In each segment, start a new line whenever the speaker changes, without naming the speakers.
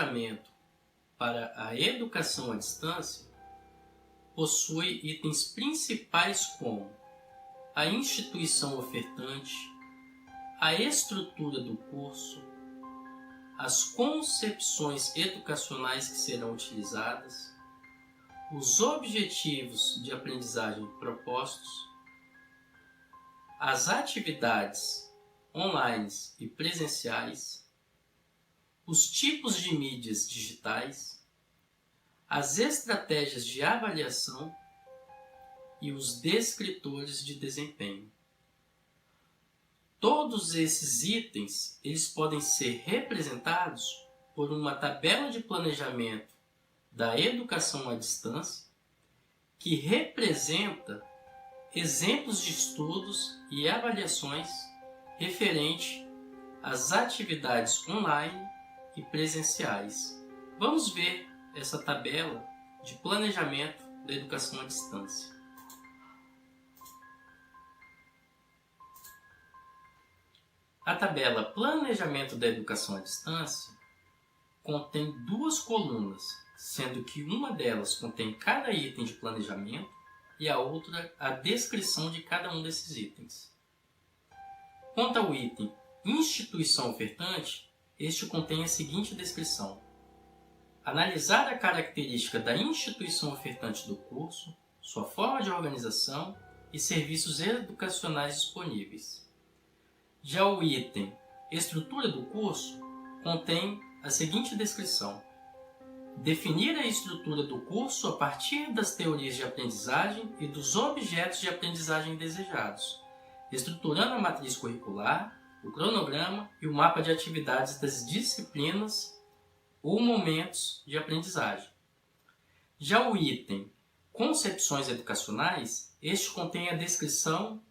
planejamento para a educação à distância possui itens principais como a instituição ofertante, a estrutura do curso, as concepções educacionais que serão utilizadas, os objetivos de aprendizagem propostos, as atividades online e presenciais, os tipos de mídias digitais, as estratégias de avaliação e os descritores de desempenho. Todos esses itens eles podem ser representados por uma tabela de planejamento da educação à distância que representa exemplos de estudos e avaliações referente às atividades online e presenciais. Vamos ver essa tabela de planejamento da educação à distância. A tabela Planejamento da Educação à Distância contém duas colunas, sendo que uma delas contém cada item de planejamento e a outra a descrição de cada um desses itens. Quanto ao item Instituição Ofertante, este contém a seguinte descrição: analisar a característica da instituição ofertante do curso, sua forma de organização e serviços educacionais disponíveis. Já o item Estrutura do curso contém a seguinte descrição: definir a estrutura do curso a partir das teorias de aprendizagem e dos objetos de aprendizagem desejados, estruturando a matriz curricular, o cronograma e o mapa de atividades das disciplinas ou momentos de aprendizagem. Já o item Concepções educacionais, este contém a descrição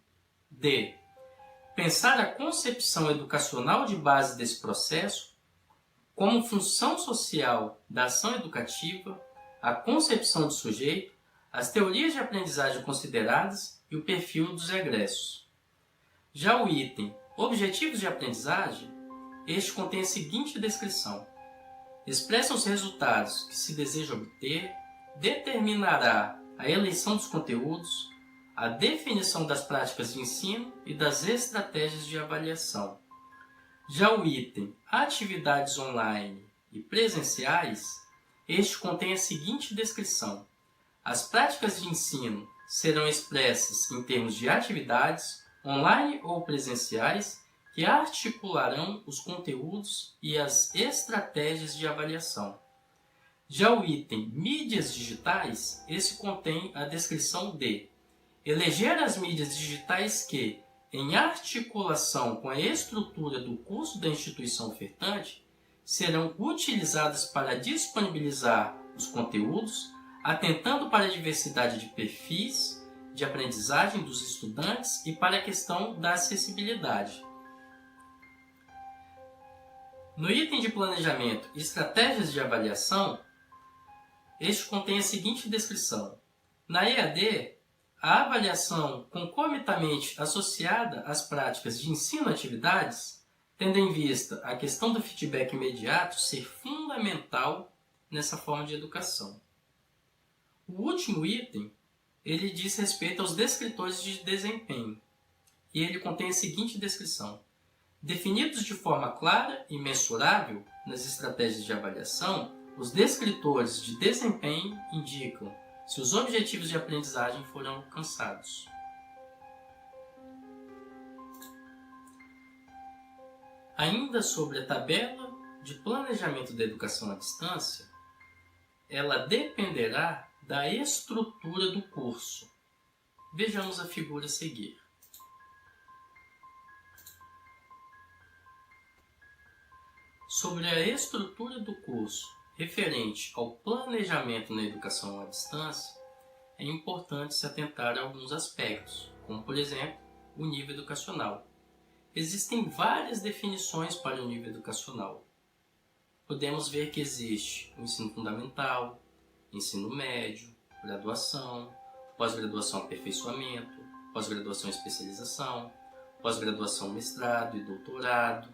de pensar a concepção educacional de base desse processo como função social da ação educativa, a concepção de sujeito, as teorias de aprendizagem consideradas e o perfil dos egressos. Já o item Objetivos de aprendizagem, este contém a seguinte descrição: expressa os resultados que se deseja obter, determinará a eleição dos conteúdos, a definição das práticas de ensino e das estratégias de avaliação. Já o item Atividades online e presenciais, este contém a seguinte descrição: as práticas de ensino serão expressas em termos de atividades, online ou presenciais, que articularão os conteúdos e as estratégias de avaliação. Já o item Mídias digitais, esse contém a descrição de eleger as mídias digitais que, em articulação com a estrutura do curso da instituição ofertante, serão utilizadas para disponibilizar os conteúdos, atentando para a diversidade de perfis de aprendizagem dos estudantes e para a questão da acessibilidade. No item de planejamento Estratégias de avaliação, este contém a seguinte descrição: na EAD, a avaliação concomitamente associada às práticas de ensino-atividades, tendo em vista a questão do feedback imediato ser fundamental nessa forma de educação. O último item, ele diz respeito aos descritores de desempenho, e ele contém a seguinte descrição: definidos de forma clara e mensurável nas estratégias de avaliação, os descritores de desempenho indicam se os objetivos de aprendizagem foram alcançados. Ainda sobre a tabela de planejamento da educação à distância, ela dependerá da estrutura do curso. Vejamos a figura a seguir. Sobre a estrutura do curso referente ao planejamento na educação à distância, é importante se atentar a alguns aspectos, como, por exemplo, o nível educacional. Existem várias definições para o nível educacional. Podemos ver que existe o ensino fundamental, ensino médio, graduação, pós-graduação aperfeiçoamento, pós-graduação especialização, pós-graduação mestrado e doutorado.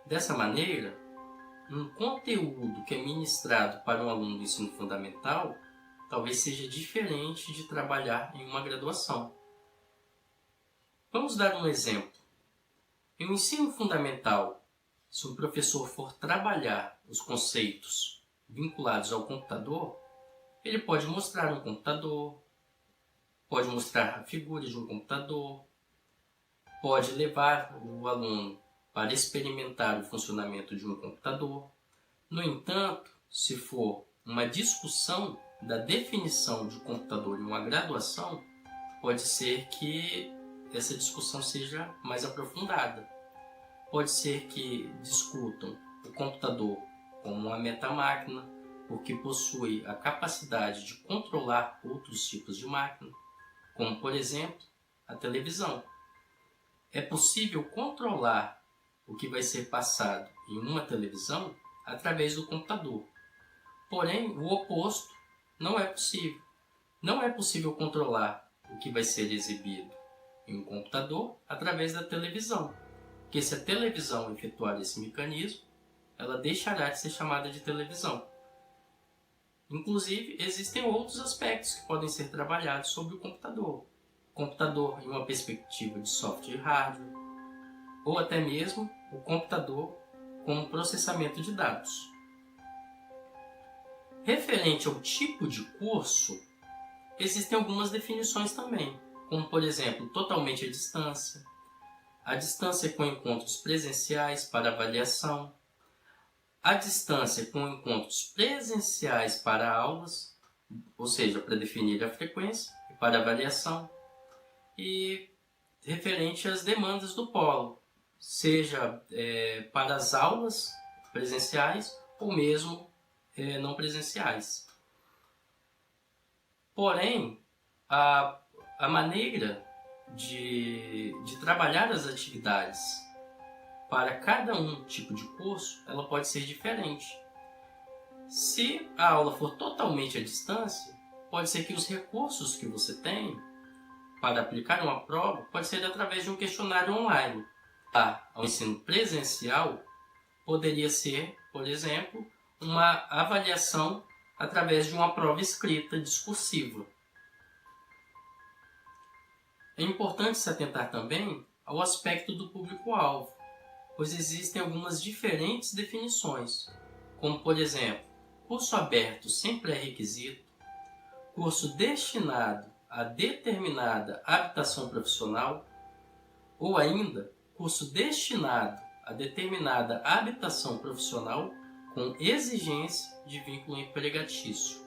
Dessa maneira, um conteúdo que é ministrado para um aluno do ensino fundamental talvez seja diferente de trabalhar em uma graduação. Vamos dar um exemplo. Em um ensino fundamental, se um professor for trabalhar os conceitos vinculados ao computador, ele pode mostrar um computador, pode mostrar a figura de um computador, pode levar o aluno para experimentar o funcionamento de um computador. No entanto, se for uma discussão da definição de computador em uma graduação, pode ser que essa discussão seja mais aprofundada. Pode ser que discutam o computador como uma metamáquina, porque possui a capacidade de controlar outros tipos de máquina, como, por exemplo, a televisão. É possível controlar o que vai ser passado em uma televisão através do computador. Porém, o oposto não é possível. Não é possível controlar o que vai ser exibido em um computador através da televisão. Porque se a televisão efetuar esse mecanismo, ela deixará de ser chamada de televisão. Inclusive, existem outros aspectos que podem ser trabalhados sobre o computador. O computador em uma perspectiva de software e hardware, ou até mesmo o computador como processamento de dados. Referente ao tipo de curso, existem algumas definições também, como por exemplo, totalmente à distância, a distância com encontros presenciais para avaliação, a distância com encontros presenciais para aulas, ou seja, para definir a frequência e para avaliação, e referente às demandas do polo, seja para as aulas presenciais ou mesmo não presenciais. Porém, a maneira de trabalhar as atividades para cada um tipo de curso, ela pode ser diferente. Se a aula for totalmente à distância, pode ser que os recursos que você tem para aplicar uma prova pode ser através de um questionário online. Ao ensino presencial, poderia ser, por exemplo, uma avaliação através de uma prova escrita discursiva. É importante se atentar também ao aspecto do público-alvo, pois existem algumas diferentes definições, como por exemplo, curso aberto sem pré-requisito, curso destinado a determinada habilitação profissional, ou ainda curso destinado a determinada habilitação profissional com exigência de vínculo empregatício.